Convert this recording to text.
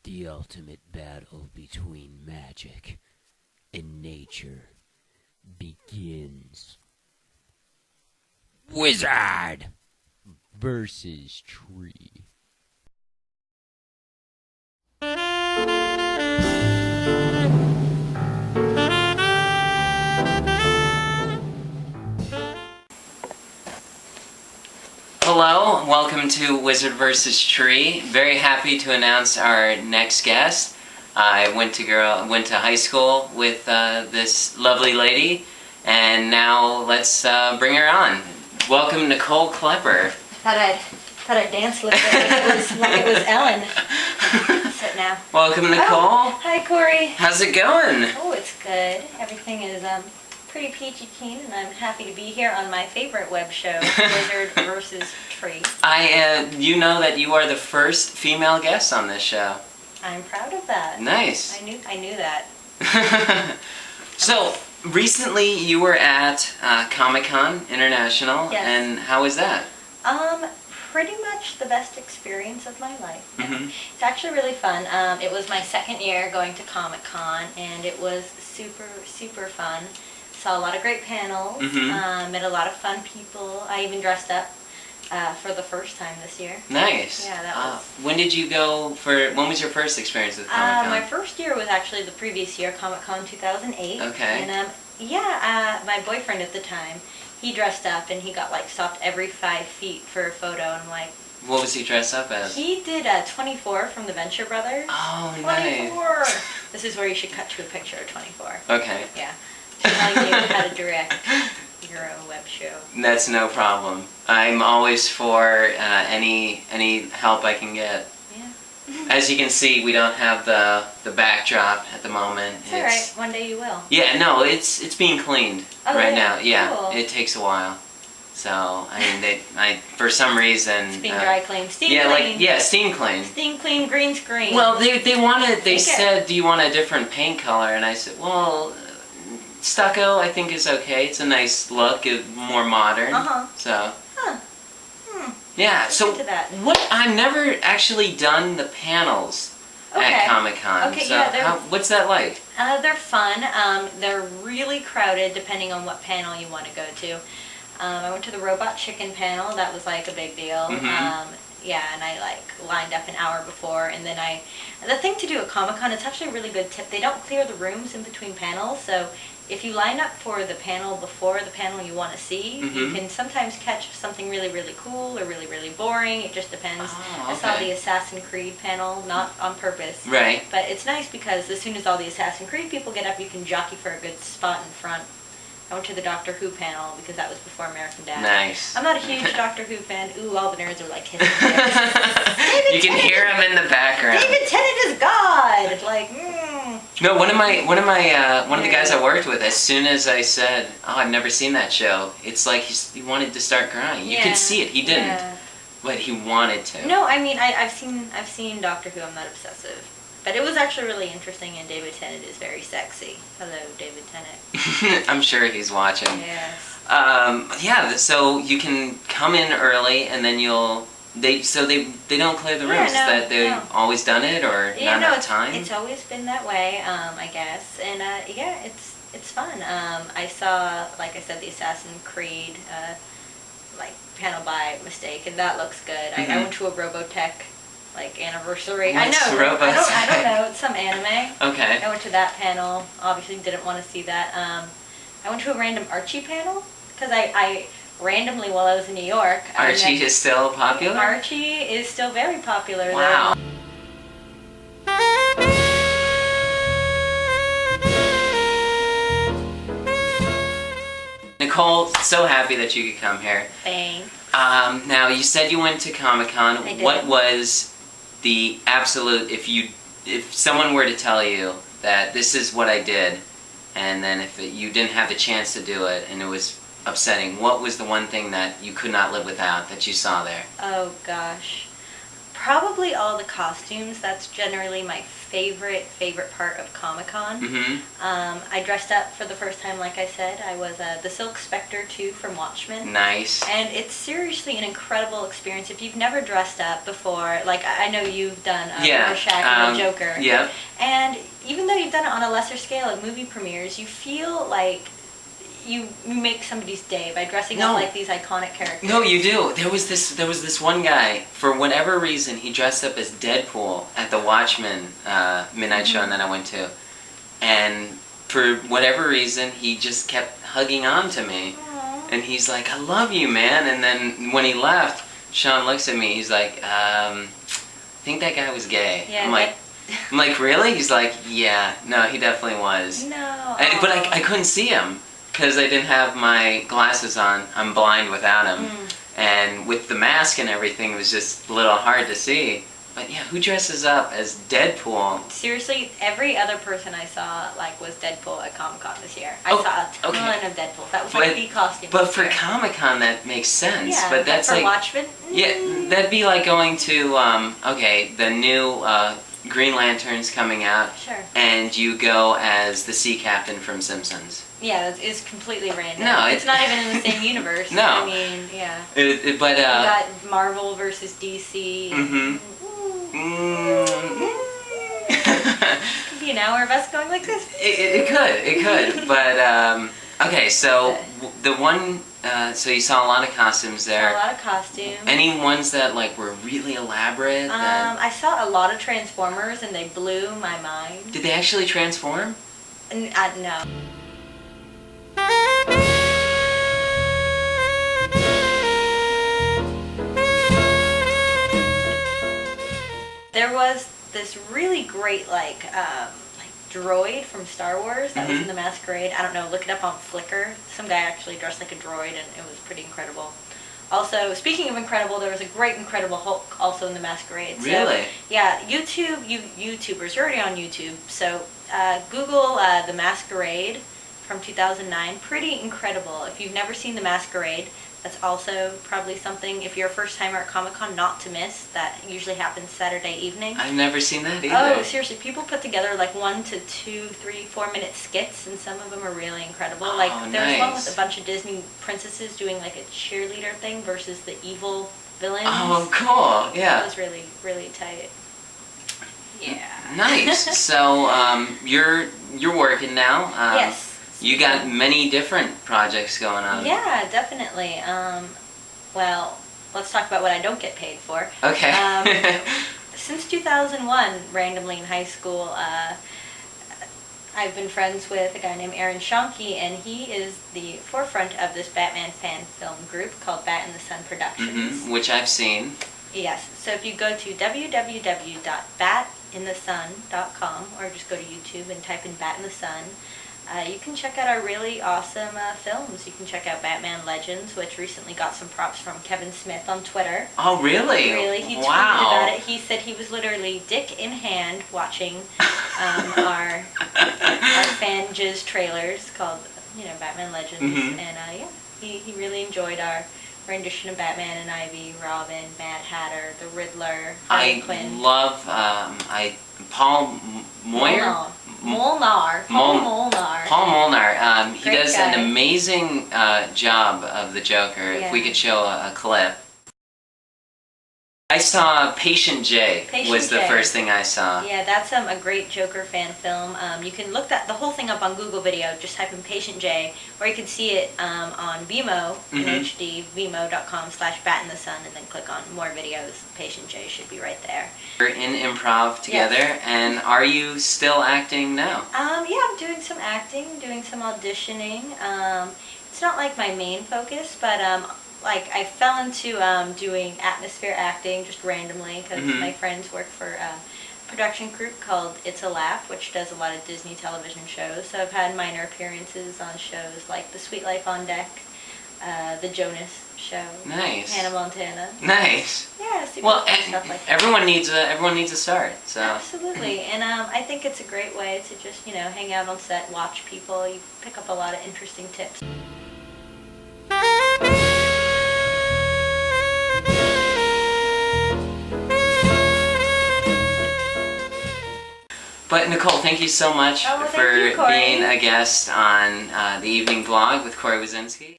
The ultimate battle between magic and nature begins. Wizard versus tree. Hello, welcome to Wizard vs. Tree. Very happy to announce our next guest. I went to high school with this lovely lady, and now let's bring her on. Welcome, Nicole Klepper. Thought I'd dance a little bit like it was Ellen. Sit now. Welcome, Nicole. Oh, hi, Corey. How's it going? Oh, it's good. Everything is pretty peachy keen, and I'm happy to be here on my favorite web show, Wizard vs. Tree. You know that you are the first female guest on this show. I'm proud of that. Nice. I knew that. So, recently you were at Comic-Con International, Yes. and how was that? Pretty much the best experience of my life. Mm-hmm. It's actually really fun. It was my second year going to Comic-Con, and it was super, super fun. Saw a lot of great panels, Mm-hmm. met a lot of fun people. I even dressed up for the first time this year. Nice. Yeah, that was... When did you go when was your first experience with Comic-Con? My first year was actually the previous year, Comic-Con 2008. Okay. And my boyfriend at the time, he dressed up and he got stopped every 5 feet for a photo, and I'm like... What was he dressed up as? He did 24 from the Venture Brothers. Oh, 24! nice. This is where you should cut to a picture of 24. Okay. Yeah. Telling you how to direct your own web show. That's no problem. I'm always for any help I can get. Yeah. As you can see, we don't have the backdrop at the moment. It's alright. One day you will. Yeah, no, it's being cleaned Oh, right yeah. now. Yeah, Cool. it takes a while. So I mean, for some reason. It's being dry cleaned. Steam yeah, clean. steam clean. Steam clean green screen. Well, they wanted. They Okay. said, "Do you want a different paint color?" And I said, "Well, stucco I think is okay. It's a nice look, more modern." So. Huh. Yeah. Look So into that. what? I've never actually done the panels Okay. at Comic-Con. Okay, So yeah, they're- what's that like? They're fun. They're really crowded depending on what panel you want to go to. I went to the Robot Chicken panel. That was a big deal. Mhm. Yeah, and I lined up an hour before, and then the thing to do at Comic-Con, it's actually a really good tip. They don't clear the rooms in between panels, so if you line up for the panel before the panel you want to see, you Mhm. can sometimes catch something really, really cool or really, really boring. It just depends. Oh, I saw okay. the Assassin's Creed panel, not on purpose. Right. But it's nice because as soon as all the Assassin's Creed people get up, you can jockey for a good spot in front. I went to the Doctor Who panel because that was before American Dad. Nice. I'm not a huge Doctor Who fan. Ooh, all the nerds are hissing. You can hear him in the background. David Tennant is God. No, one of the guys I worked with, as soon as I said, "Oh, I've never seen that show," it's like he wanted to start crying. You could see it. He didn't, Yeah. but he wanted to. No, I mean I've seen Doctor Who. I'm not obsessive, but it was actually really interesting. And David Tennant is very sexy. Hello, David Tennant. I'm sure he's watching. Yes. Yeah. So you can come in early, and then they don't clear the rooms. Yeah, no, That they've no. always done it, or Yeah, not no, enough time. it's always been that way, I guess. And yeah, it's fun. I saw, like I said, the Assassin's Creed panel by mistake, and that looks good. I went to a Robotech anniversary. What's I know. Robotech? I don't know. It's some anime. Okay. I went to that panel. Obviously, didn't want to see that. I went to a random Archie panel because I randomly, while I was in New York, Archie is still popular? Archie is still very popular. Wow. Nicole, so happy that you could come here. Thanks. Now, you said you went to Comic-Con. I did. What was the absolute, if someone were to tell you that this is what I did, and then if you didn't have the chance to do it, and it was upsetting, what was the one thing that you could not live without that you saw there? Oh gosh. Probably all the costumes. That's generally my favorite part of Comic-Con. I dressed up for the first time, like I said. I was the Silk Spectre 2 from Watchmen. Nice. And it's seriously an incredible experience. If you've never dressed up before, like I know you've done Rorschach and the Joker. Yep. And even though you've done it on a lesser scale at movie premieres, you feel like you make somebody's day by dressing up like these iconic characters. No, you do. There was this one guy, for whatever reason, he dressed up as Deadpool at the Watchmen midnight show that I went to. And for whatever reason, he just kept hugging on to me. Aww. And he's like, I love you, man. And then when he left, Sean looks at me, he's like, I think that guy was gay. Yeah, I'm like, really? He's like, yeah, no, he definitely was. No. But I couldn't see him because I didn't have my glasses on. I'm blind without them. And with the mask and everything, it was just a little hard to see. But yeah, who dresses up as Deadpool? Seriously, every other person I saw was Deadpool at Comic-Con this year. I saw a ton of Deadpool. That was the costume. But for Comic-Con, that makes sense. Yeah, but that's for like Watchmen? Yeah, that'd be like going to the new Green Lantern's coming out. Sure. And you go as the sea captain from Simpsons. Yeah, it's completely random. No, it's not even in the same universe. No. I mean, yeah. But you got Marvel versus DC. Could be an hour of us going like this. It could. But okay, so the one, so you saw a lot of costumes there. A lot of costumes. Any ones that were really elaborate? I saw a lot of Transformers, and they blew my mind. Did they actually transform? No. There was this really great droid from Star Wars that was in the Masquerade. I don't know, look it up on Flickr. Some guy actually dressed like a droid, and it was pretty incredible. Also, speaking of incredible, there was a great Incredible Hulk also in the Masquerade. Really? So, yeah, YouTubers, you're already on YouTube, so Google The Masquerade from 2009. Pretty incredible. If you've never seen The Masquerade, that's also probably something, if you're a first-timer at Comic-Con, not to miss. That usually happens Saturday evening. I've never seen that either. Oh, seriously, people put together 1 to 2, 3, 4 minute skits, and some of them are really incredible. There was one with a bunch of Disney princesses doing a cheerleader thing versus the evil villains. Oh, cool. Yeah. That was really, really tight. Yeah. Nice. So, you're working now. Yes. You got many different projects going on. Yeah, definitely. Well, let's talk about what I don't get paid for. Okay. Since 2001, randomly in high school, I've been friends with a guy named Aaron Schonke, and he is the forefront of this Batman fan film group called Bat in the Sun Productions. Which I've seen. Yes. So if you go to www.batinthesun.com, or just go to YouTube and type in Bat in the Sun, you can check out our really awesome films. You can check out Batman Legends, which recently got some props from Kevin Smith on Twitter. Oh, really? Really, he tweeted about it. He said he was literally dick in hand watching our fan jizz trailers called, Batman Legends, and he really enjoyed our rendition of Batman and Ivy, Robin, Mad Hatter, the Riddler, Harley Quinn. I love Paul Moyer. Paul Molnar. He Great does guy. an amazing job of the Joker. If we could show a clip. I saw Patient J was the first thing I saw. Yeah, that's a great Joker fan film. You can look the whole thing up on Google Video. Just type in Patient J, or you can see it on Vimeo in HD, vimeo.com/batinthesun, and then click on more videos. Patient J should be right there. We're in improv together, and are you still acting now? Yeah, I'm doing some acting, doing some auditioning. It's not my main focus, but I fell into doing atmosphere acting just randomly because my friends work for a production group called It's a Laugh, which does a lot of Disney television shows. So I've had minor appearances on shows like The Sweet Life on Deck, The Jonas Show, Nice. Hannah Montana. Nice. Yeah, super Well, fun stuff like that. everyone needs a start. So. Absolutely, and I think it's a great way to just hang out on set, watch people. You pick up a lot of interesting tips. But Nicole, thank you so much Oh, well, thank for you, Corey. being a guest on the Evening Vlog with Corey Wazinski.